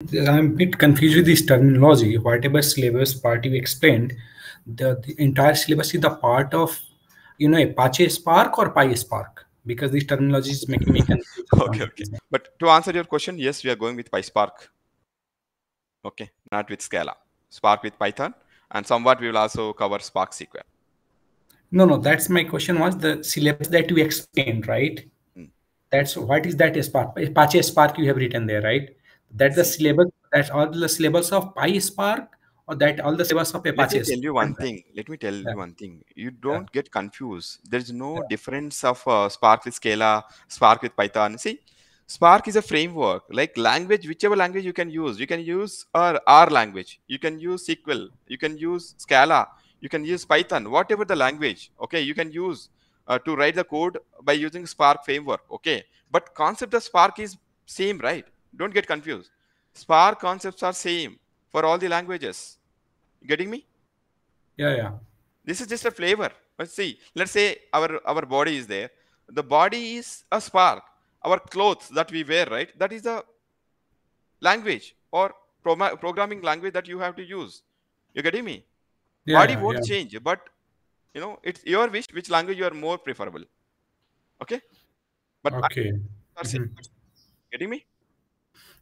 I'm a bit confused with this terminology. Whatever syllabus part you explained, the entire syllabus is the part of, Apache Spark or PySpark, because this terminology is making me confused for some Okay, okay. reason. But to answer your question, yes, we are going with PySpark. Okay, not with Scala. Spark with Python, and somewhat we will also cover Spark SQL. No, that's my question was the syllabus that you explained, right? Mm. That's what is that Spark? Apache Spark you have written there, right? That the See, syllabus, that's all the syllabus of PySpark, or that all the syllabus of let me Apache tell Spark? you What one is that? thing. Let me tell Yeah, you one thing. You yeah, don't get confused. There is no yeah. difference of Spark with Scala, Spark with Python. See, Spark is a framework, like language, whichever language you can use. You can use R language. You can use SQL. You can use Scala. You can use Python. Whatever the language, okay, you can use to write the code by using Spark framework. Okay, but concept of Spark is same, right? Don't get confused. Spark concepts are same for all the languages. You getting me? Yeah, yeah. This is just a flavor. Let's see. Let's say our body is there. The body is a spark. Our clothes that we wear, right? That is a language or programming language that you have to use. You getting me? Yeah, Body yeah, won't yeah. change, but it's your wish which language you are more preferable. Okay, but Okay. are same. Mhm. Getting me?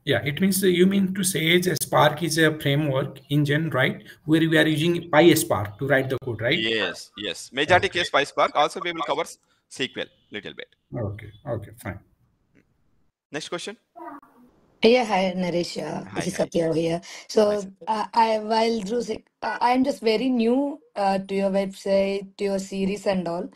Yeah, it means you mean to say is a Spark is a framework engine, right? Where we are using PySpark to write the code, right? Yes, yes. Majority Okay. case PySpark. Also, we will cover SQL little bit. Okay. Okay. Fine. Next question. Yeah, hi Naresh. This Hi, is hi. Satya here. Hi, So, sir. I while through I'm just very new to your website, to your series and all.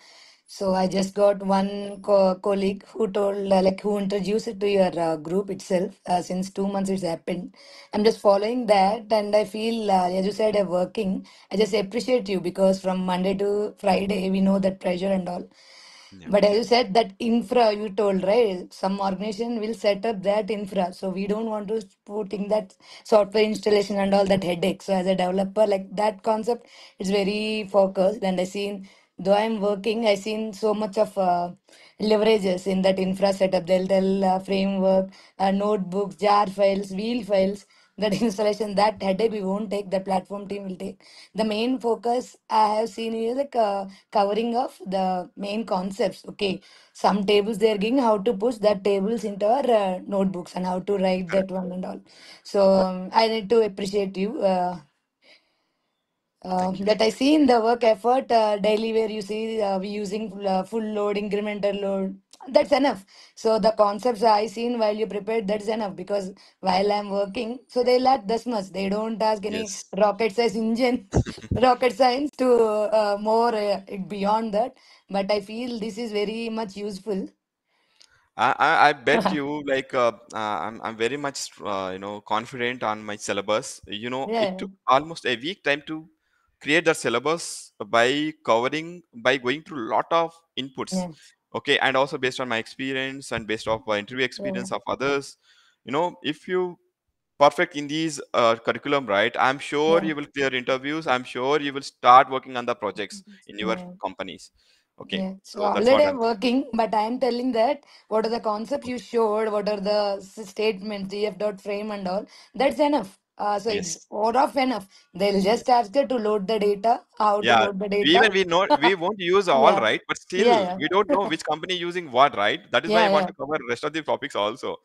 So I just got one colleague who told like who introduced it to your group itself. Since 2 months it's happened. I'm just following that, and I feel as you said, working. I just appreciate you because from Monday to Friday we know that pressure and all. Yeah. But as you said, that infra you told, right? Some organization will set up that infra. So we don't want to put in that software installation and all that headache. So as a developer, like that concept is very focused. And I seen, though I'm working, I seen so much of leverages in that infra setup. They'll tell framework, notebooks, jar files, wheel files, that installation, that headache we won't take, the platform team will take. The main focus I have seen is like covering of the main concepts. Okay, some tables they're giving how to push that tables into our notebooks and how to write that Correct. one and all. So I need to appreciate you. Thank you. That I see in the work effort daily where you see we using full load, incremental load. That's enough. So the concepts I seen while you prepared, that's enough because while I'm working, so they lack this much. They don't ask any Yes. rocket science engine, rocket science to more beyond that. But I feel this is very much useful. I bet you like I'm very much confident on my syllabus. It Yeah, took almost a week time to create the syllabus by going through a lot of inputs. yeah, Okay, and also based on my experience and based off interview yeah, experience of others. If you perfect in these curriculum, right? I'm sure yeah. you will clear interviews. I'm sure you will start working on the projects in your Yeah. companies. Okay, Yeah, so so that's already what I'm I'm saying. working, but I'm telling that what are the concepts you showed, what are the statements, GF dot frame and all. That's enough. So it's Yes. more of enough. They'll Yes. just ask you to load the data, how to Yeah, load the even data. we won't use all, Yeah, right, but yeah, still yeah, we don't know which company using what, right? That is why I yeah, want yeah. to cover rest of the topics also.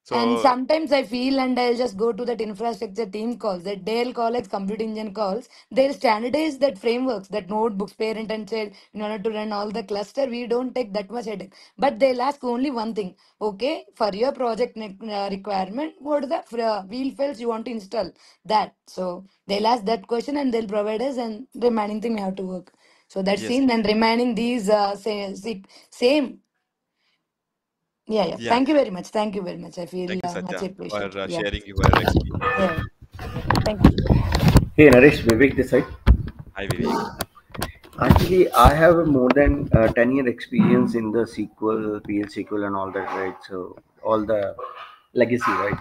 And So sometimes I feel, and I'll just go to that infrastructure team calls, that Dell College Computer Engine calls. They'll standardize that frameworks, that notebooks, parent and child, in order to run all the cluster. We don't take that much headache. But they'll ask only one thing. Okay, for your project requirement, what are the wheel files you want to install? That. So they'll ask that question and they'll provide us, and remaining thing we have to work. So that's yes, seen. And remaining these same. Yeah, yeah. yeah. Thank you very much. Thank you very much. I feel Thank you, much Satya, for appreciated. Yeah. sharing your experience. Yeah. Thank you. Hey Naresh, Vivek this side. Hi, Vivek. Actually, I have a more than 10-year experience in the SQL, PL SQL, and all that, right? So all the legacy, right?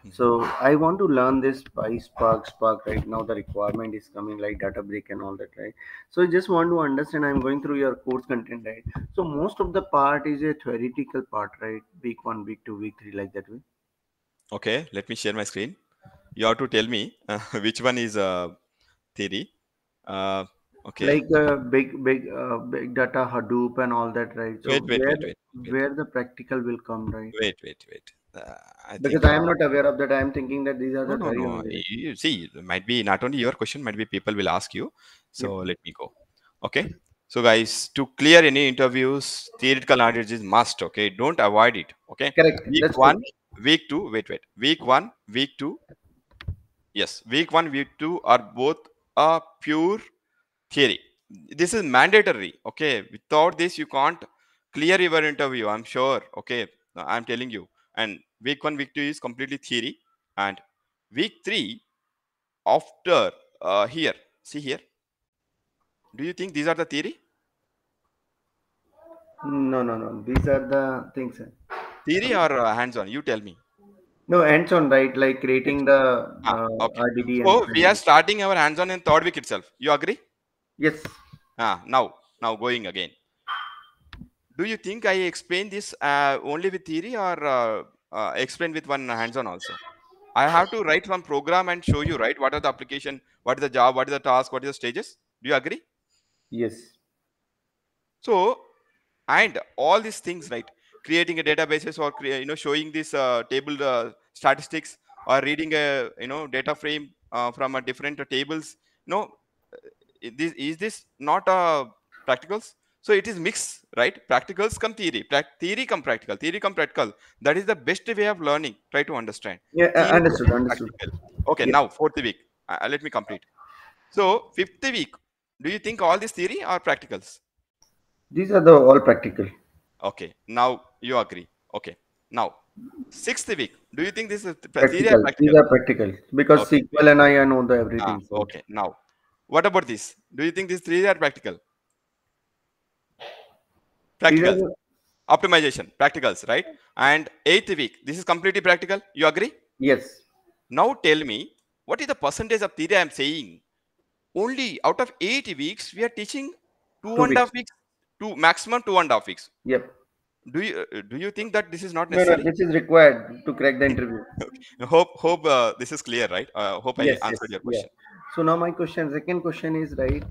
Mhm. So I want to learn this by Spark. Right now, the requirement is coming like Databricks and all that, right? So I just want to understand. I'm going through your course content, right? So most of the part is a theoretical part, right? Week 1, week 2, week 3, like that way. Okay, let me share my screen. You have to tell me which one is theory. Okay. Like big data, Hadoop, and all that, right? So Wait, wait, where wait, wait, wait, where the practical will come, right? wait. I Because think I am not aware of that. I am thinking that these are no, the no, theory no. only, right? You see, might be not only your question, might be people will ask you. Yep. So let me go. Okay. So guys, to clear any interviews, theoretical knowledge is must. Okay, don't avoid it. Okay. Correct. Week That's one, true. week two. Wait. Week one, week two. Yes, week one, week two are both a pure theory. This is mandatory. Okay, without this you can't clear your interview. I'm sure. Okay, I'm telling you. And week one, week two is completely theory, and week three after here. See here. Do you think these are the theory? No. These are the things. Theory or hands-on? You tell me. No, hands-on, right? Like creating the Okay. RDD and So we are everything. starting our hands-on in third week itself. You agree? Yes. Now going again. Do you think I explain this only with theory or explain with one hands-on also? I have to write one program and show you, right? What are the application, what is the job, what is the task, what is the stages? Do you agree? Yes. So, and all these things, right? Creating a databases or showing this table statistics or reading a data frame from a different tables. No, is this not practicals? So it is mix, right? Practicals come theory, theory come practical, theory come practical. That is the best way of learning. Try to understand Yeah, theory understood. and Understood. practical. Okay, Yep. now fourth week. Let me complete. So fifth week, do you think all this theory or practicals? These are the all practical. Okay, now you agree. Okay, now sixth week, do you think this is theory or Practical. These practical? are practical because Okay, SQL and I know the everything. So okay. Now, what about this? Do you think these three are practical? these are Practicals, optimization, practicals, right? And eighth week, this is completely practical. You agree? yes, Now tell me, what is the percentage of theory I am saying? Only out of 8 weeks, we are teaching two two and a weeks. half weeks, two maximum 2.5 weeks. Yep. Do you think that this is not No, necessary? this is required to crack the interview. Hope this is clear, right? Hope I Yes, answered yes, your yeah. question. So now my question, second question is right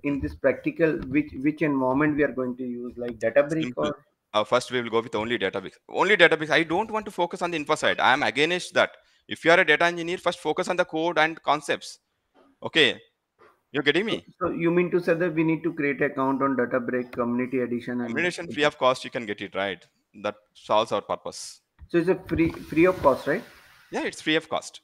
in this practical, which environment we are going to use, like Databricks Simple. or First, we will go with only database. Only database. I don't want to focus on the info side. I am against that. If you are a data engineer, first focus on the code and concepts. Okay, you're getting me? so you mean to say that we need to create account on Databricks community edition and Combination free of cost, you can get it right. That solves our purpose. so it's a free of cost, right? Yeah, it's free of cost.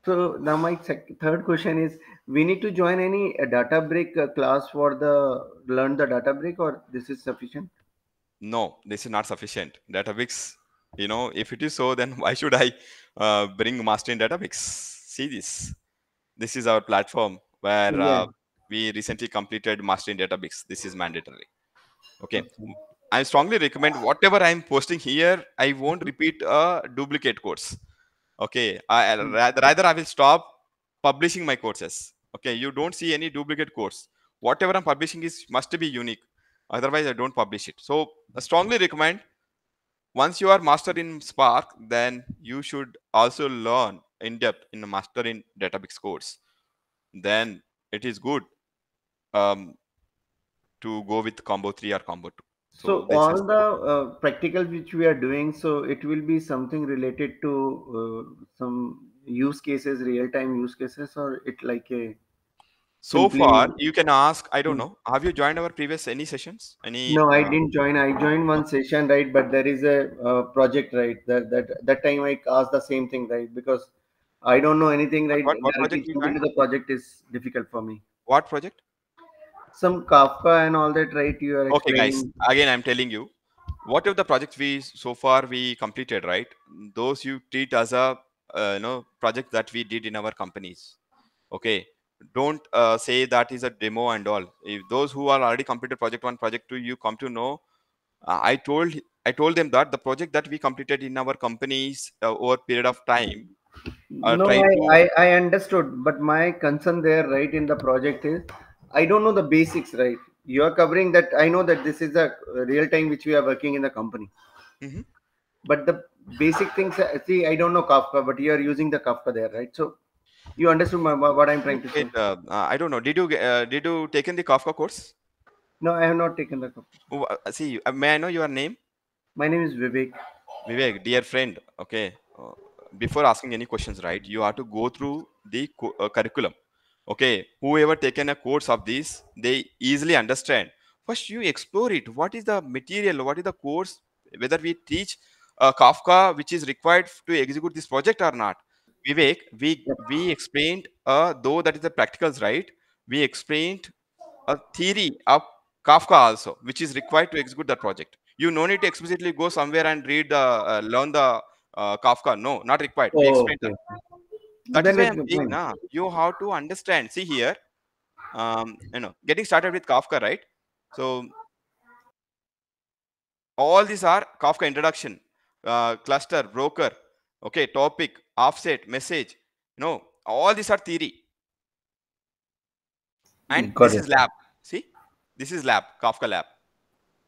So now my third question is, we need to join any Databricks class for the learn the Databricks or this is sufficient? No, this is not sufficient. Databricks, if it is so, then why should I bring master in Databricks? See this. This is our platform where Yeah. we recently completed master in Databricks. This is mandatory. Okay. Okay. I strongly recommend whatever I'm posting here, I won't repeat a duplicate course. Okay. Rather I will stop publishing my courses. Okay. You don't see any duplicate course. Whatever I'm publishing is must be unique. Otherwise, I don't publish it. So I strongly recommend once you are master in Spark, then you should also learn in depth in a master in Databricks course. Then it is good to go with combo 3 or combo 2. So So this is all the practical which we are doing, so it will be something related to some use cases, real time use cases, or it like a so far simply. you can ask. I don't know. Have you joined our previous any sessions? Any No, I didn't join. I joined one session, right? But there is a project, right? That time I asked the same thing, right? Because I don't know anything, right? what Directly project you jump joined? into the project is difficult for me. What project? Some Kafka and all that, right? You are Okay, guys. explaining. Again, I'm telling you, whatever the projects we so far we completed, right? Those you treat as a project that we did in our companies. Okay, don't say that is a demo and all. If those who are already completed project 1, project 2, you come to know. I told them that the project that we completed in our companies over a period of time. No, Try to I understood, but my concern there, right, in the project is I don't know the basics, right? You are covering that. I know that this is a real time which we are working in the company, Mhm. but basic things. See, I don't know Kafka, but you are using the Kafka there, right? So you understood what I'm trying to say. Wait, I don't know. Did you taken the Kafka course? No, I have not taken the Kafka. Oh, see, may I know your name? My name is Vivek. Vivek, dear friend. Okay. Before asking any questions, right, you have to go through the curriculum. Okay. Whoever taken a course of this, they easily understand. First, you explore it. What is the material? What is the course? Whether we teach Kafka, which is required to execute this project or not. Vivek, Yep. we explained, though that is the practicals, right? We explained a theory of Kafka also, which is required to execute that project. You no need to explicitly go somewhere and learn the Kafka. No, not required. We Oh, explained that. okay. That is Then why it's I'm saying, fine. now you have to understand. See here, getting started with Kafka, right? So all these are Kafka introduction, cluster, broker, okay, topic, offset, message. All these are theory, and Got this it. is lab. See, this is lab, Kafka lab.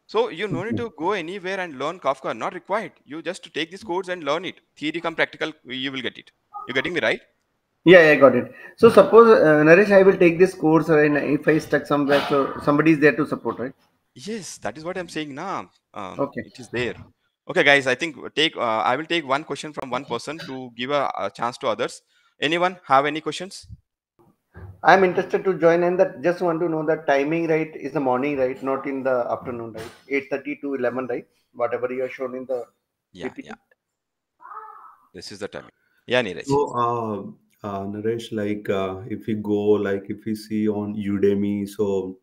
So you no need Mhm. to go anywhere and learn Kafka. Not required. You just take this course and learn it. Theory come practical, you will get it. You getting me right? Yeah, I got it. So suppose Naresh, I will take this course, and if I stuck somewhere, so somebody is there to support, right? Yes, that is what I'm saying now. Okay. It is there. Okay, guys. I think take. I will take one question from one person to give a chance to others. Anyone have any questions? I'm interested to join, and that just want to know the timing, right? Is the morning, right? Not in the afternoon, right? 8:30 to 11, right? Whatever you are shown in the Yeah, yeah. PPT. This is the timing. Yeah, Neeraj. So, Naresh, like if we go, like if we see on Udemy, so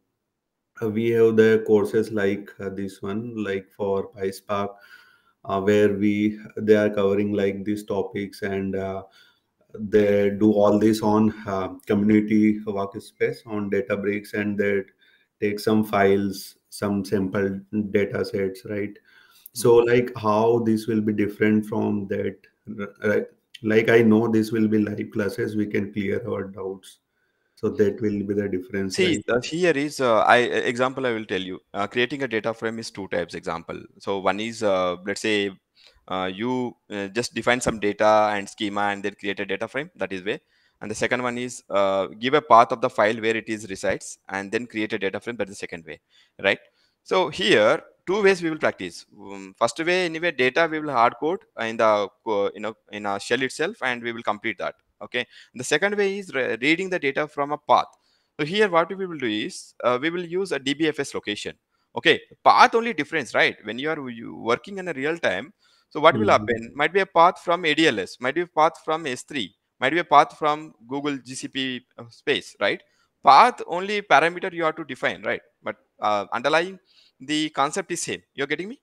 we have the courses like this one, like for PySpark, where they are covering like these topics, and they do all this on community workspace on Databricks, and they take some files, some sample data sets, right? So Mhm. like how this will be different from that, right? Like I know this will be live classes, we can clear our doubts, so that will be the difference, See, right? here is example I will tell you. Creating a data frame is two types example. So one is, let's say, you just define some data and schema and then create a data frame. That is way. And the second one is, give a path of the file where it is resides and then create a data frame. That is the second way, right? So here two ways we will practice. First way, anyway, data we will hard code in the in a shell itself, and we will complete that. Okay. The second way is reading the data from a path. So here what we will do is, we will use a DBFS location. Okay, path only difference, right? When you working in a real time, so what will Mhm. happen? Might be a path from ADLS, might be a path from S3, might be a path from Google GCP space, right? Path only parameter you have to define, right? But underlying the concept is same. You're getting me?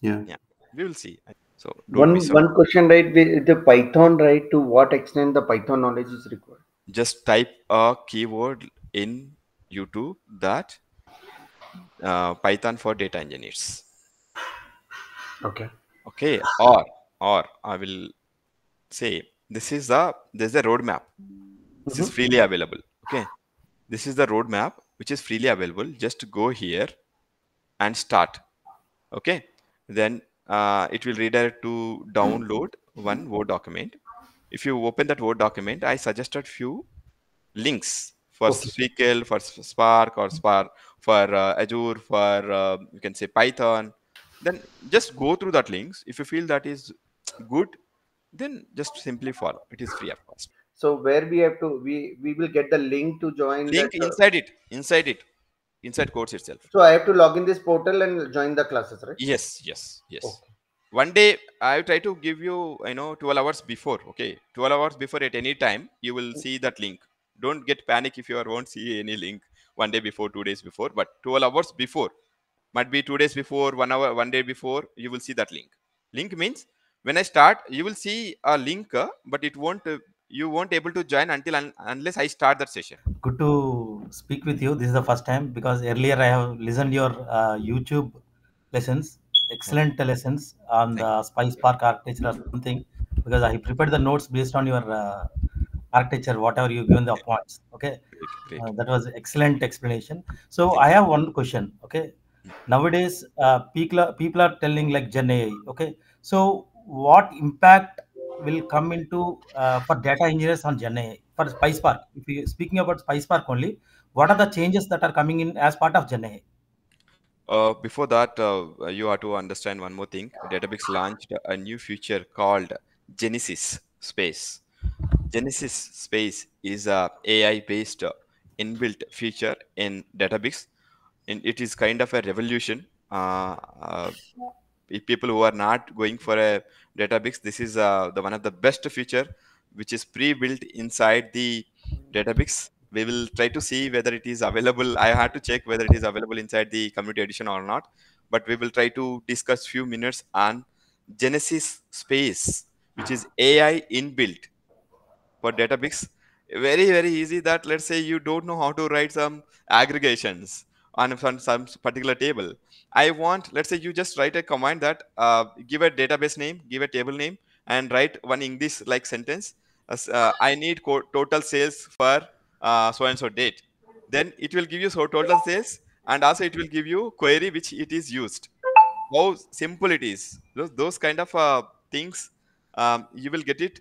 Yeah. Yeah, we will see. So don't One miss out. one question, right? The Python, right? To what extent the Python knowledge is required? Just type a keyword in YouTube that Python for data engineers. Okay. Okay, or I will say there's a roadmap. This is Mhm. freely available. Okay, this is the roadmap which is freely available. Just go here and start. Okay, then it will redirect to download one Word document. If you open that Word document, I suggested few links for Okay. SQL, for Spark, or Spark for Azure, for you can say Python. Then just go through that links. If you feel that is good, then just simply follow. It is free of cost. So where we have to we will get the link to join that. Link inside course itself. So I have to log in this portal and join the classes, right? Yes, yes, yes. Okay. One day I try to give you, 12 hours before. Okay, 12 hours before at any time you will see that link. Don't get panic if you won't see any link one day before, 2 days before, but 12 hours before. Might be 2 days before, 1 hour, 1 day before, you will see that link. Link means when I start, you will see a link, but it won't. You won't able to join unless I start that session. Good to speak with you. This is the first time because earlier I have listened your YouTube lessons, excellent lessons on Thank the Spice Park architecture or something. Because I prepared the notes based on your architecture, whatever you given the points. Okay, you. Great, great. that was excellent explanation. So Thank I you. have one question. Okay, Nowadays, people are telling like Gen AI. Okay, so what impact will come into for data engineers on Gen AI for PySpark? If we speaking about PySpark only, what are the changes that are coming in as part of Gen AI? Before that, you have to understand one more thing. Databricks launched a new feature called Genesis Space. Genesis Space is a AI-based inbuilt feature in Databricks, and it is kind of a revolution. If people who are not going for a Databricks, this is the one of the best feature which is pre-built inside the Databricks. We will try to see whether it is available. I had to check whether it is available inside the community edition or not, but we will try to discuss few minutes on Genesis Space, which is AI inbuilt for Databricks. Very, very easy that let's say you don't know how to write some aggregations on some particular table. I want, let's say you just write a command that give a database name, give a table name, and write one English like sentence. I need total sales for so and so date. Then it will give you so total sales, and also it will give you query which it is used. How simple it is. Those kind of things you will get it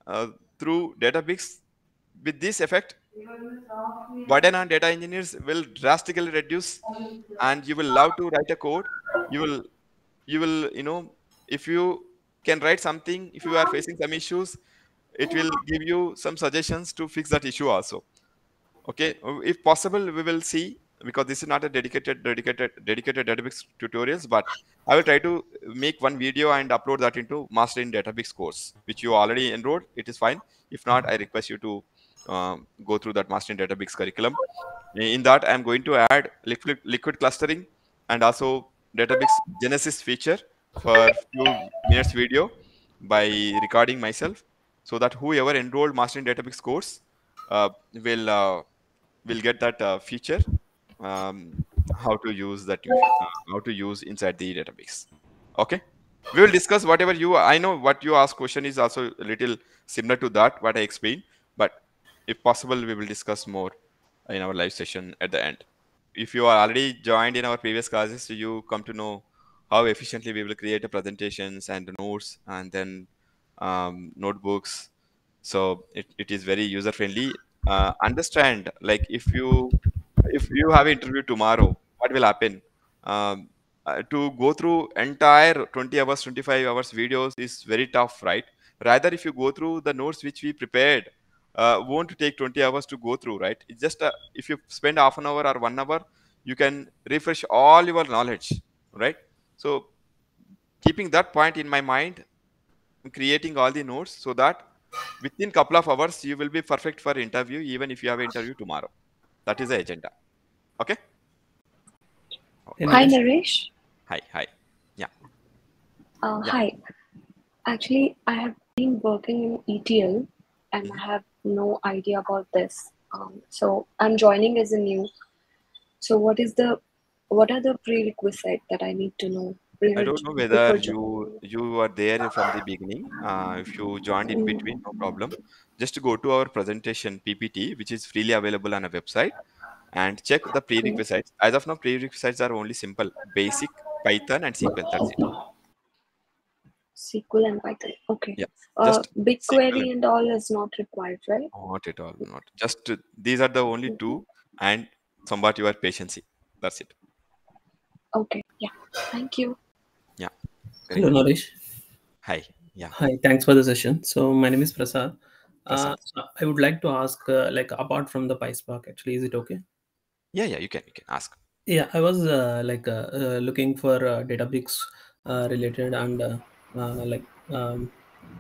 uh, through Databricks. With this effect, burden on data engineers will drastically reduce, and you will love to write a code. You will if you can write something, if you are facing some issues, it will give you some suggestions to fix that issue also. Okay, if possible, we will see, because this is not a dedicated Databricks tutorials, but I will try to make one video and upload that into Master in Databricks course, which you already enrolled. It is fine. If not, I request you to go through that Master in Databricks curriculum. In that, I'm going to add liquid clustering and also Databricks Genesis feature for few minutes video by recording myself, so that whoever enrolled Master in Databricks course uh, will will get that feature, how to use that how to use inside the database. Okay, we will discuss whatever you, I know what you ask question is also a little similar to that what I explained, but if possible we will discuss more in our live session at the end. If you are already joined in our previous classes, you come to know how efficiently we will create a presentations and notes and then notebooks. So it is very user friendly. Understand, like if you have an interview tomorrow, what will happen? To go through entire 20 hours, 25 hours videos is very tough, right? Rather, if you go through the notes which we prepared, won't take 20 hours to go through, right? It's just if you spend half an hour or 1 hour, you can refresh all your knowledge, right? So keeping that point in my mind, I'm creating all the notes so that within couple of hours you will be perfect for interview, even if you have an interview tomorrow. That is the agenda. Okay. Hi, Naresh. Hi. Yeah. Hi. Actually, I have been working in ETL and I have no idea about this. So I'm joining as a new. So what are the prerequisites that I need to know? I don't know whether you are there from the beginning. If you joined in between, no problem. Just go to our presentation PPT, which is freely available on a website, and check the prerequisites. As of now, prerequisites are only simple, basic Python and SQL. That's it. SQL and Python. Okay. Yeah. Just BigQuery and all is not required, right? Not at all. Not just these are the only two, and somewhat your patience. That's it. Okay. Yeah. Thank you. Yeah. Hello, Naresh. Hi. Yeah. Hi. Thanks for the session. So my name is Prasad. I would like to ask, like, apart from the PySpark, actually, is it okay? Yeah. You can ask. Yeah, I was looking for Databricks related and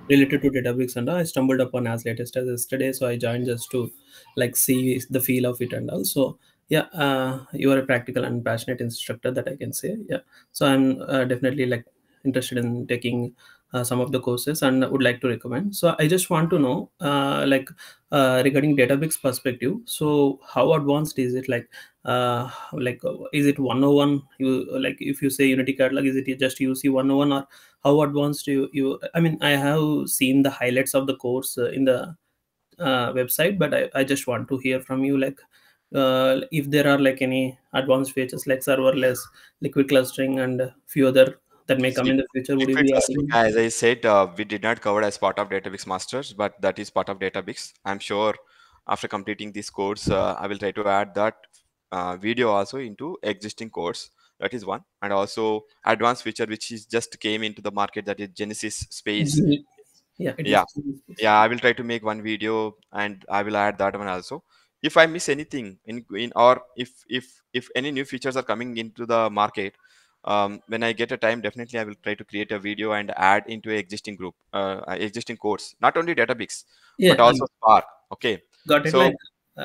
related to Databricks, and I stumbled upon as latest as yesterday. So I joined just to like see the feel of it, and also yeah, you are a practical and passionate instructor, that I can say. Yeah, so I'm definitely like interested in taking some of the courses and would like to recommend. So I just want to know regarding Databricks perspective. So how advanced is it? Is it 101? You like, if you say Unity Catalog, is it just UC 101, or how advanced you I mean, I have seen the highlights of the course in the website, but I just want to hear from you, like if there are like any advanced features like serverless, liquid clustering, and few other that may come See, in the future, would you liquid be clustering, adding? as I said, we did not cover as part of Database Masters, but that is part of Database. I'm sure after completing this course, I will try to add that video also into existing course. That is one, and also advanced feature which is just came into the market, that is Genesis Space. Yeah, it Yeah, is. I will try to make one video and I will add that one also. If I miss anything in or if any new features are coming into the market, when I get a time, definitely I will try to create a video and add into a existing group, existing course, not only Databricks Yeah, but also Spark. Okay, got it. so Like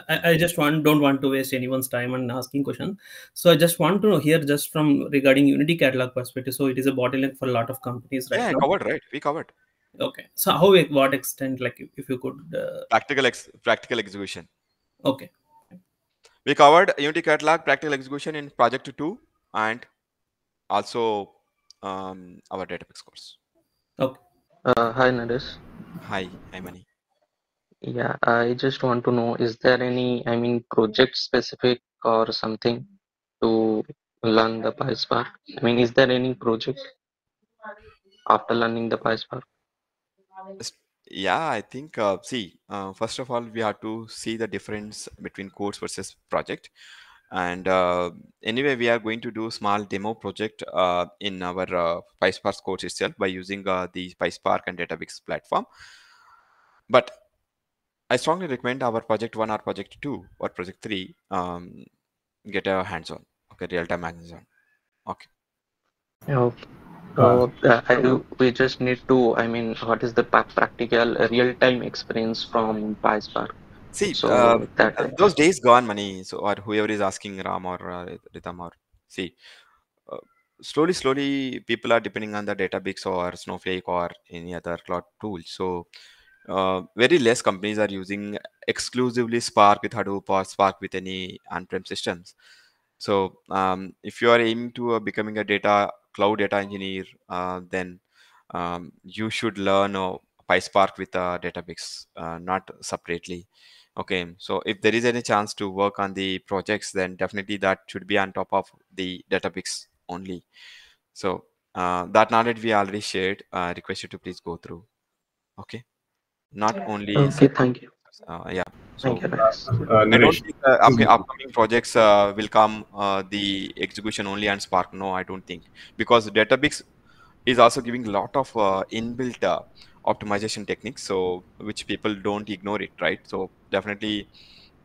I just don't want to waste anyone's time and asking question. So I just want to know here just from regarding Unity Catalog perspective. So it is a bottleneck for a lot of companies right yeah, I now. covered, right? We covered Okay. So how, what extent, like if you could, practical execution. okay. We covered Unity Catalog practical execution in Project 2 and also our Databricks course. Okay. Hi, Naresh. Hi, Mani. Yeah, I just want to know, is there any, project specific or something to learn the PySpark? Is there any project after learning the PySpark? Yeah, I think, first of all, we have to see the difference between course versus project. And anyway, we are going to do small demo project in our PySpark course itself by using the PySpark and Databricks platform. But I strongly recommend our project 1 or project 2 or project 3 get a hands-on, okay, real-time hands-on. Okay. Okay. Uh, We just need to, what is the practical real-time experience from PySpark? See, So that, those days gone, Mani. So, or whoever is asking Ram or Ritam, or see, uh, slowly, people are depending on the Databricks or Snowflake or any other cloud tool. So, very less companies are using exclusively Spark with Hadoop or Spark with any on-prem systems. So, if you are aiming to becoming a cloud data engineer, then you should learn PySpark with Databricks, not separately. Okay, so if there is any chance to work on the projects, then definitely that should be on top of the Databricks only. So that knowledge we already shared. Request you to please go through. Okay, not only okay, thank you. yeah. Thank So you, Naresh. I don't Naresh, think this is upcoming projects will come the execution only on Spark. No, I don't think, because Databricks is also giving a lot of inbuilt optimization techniques, so which people don't ignore it, right? So definitely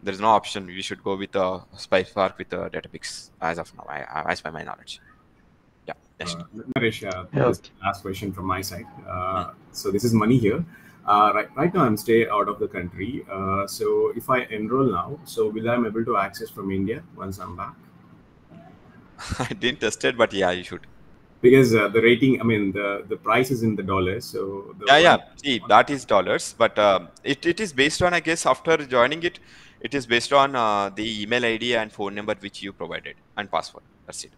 there is no option. We should go with Spark with Databricks as of now, as by my knowledge. Yeah, next. Naresh, Yeah, this okay. last question from my side. So this is Mani here. Right now I'm stay out of the country. So if I enroll now, so will I be able to access from India once I'm back? I didn't test it, but yeah, you should. Because the rating, the price is in the dollars. So the Yeah. one, See, that is dollars, but it is based on, I guess, after joining it, it is based on the email ID and phone number which you provided and password. That's it.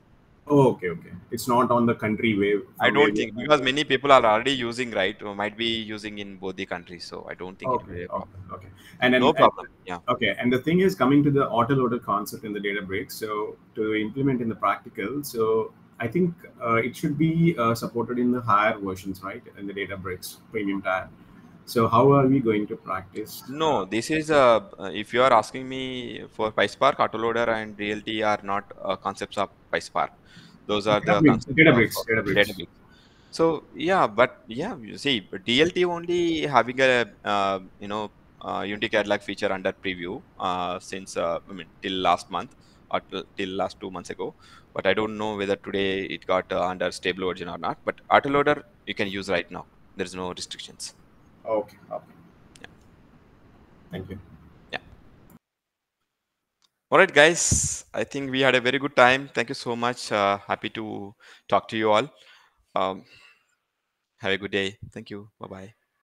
oh, okay. It's not on the country where I from where don't we think, are. because many people are already using, right, or might be using in both the countries, so I don't think it will be a problem. Okay. And No then problem. Yeah. okay, and the thing is coming to the autoloader concept in the Databricks. So to implement in the practical, so I think it should be supported in the higher versions, right, in the Databricks premium tab. So how are we going to practice? No, this is if you are asking me for PySpark, autoloader, and DLT are not concepts of PySpark. Those are the concepts of Databricks. Databricks. So yeah, but yeah, you see, DLT only having a Unity Catalog feature under preview since till last month or till last 2 months ago. But I don't know whether today it got under stable version or not. But autoloader you can use right now. There is no restrictions. Okay. Yeah. Thank you. Yeah. All right, guys. I think we had a very good time. Thank you so much. Happy to talk to you all. Have a good day. Thank you. Bye bye.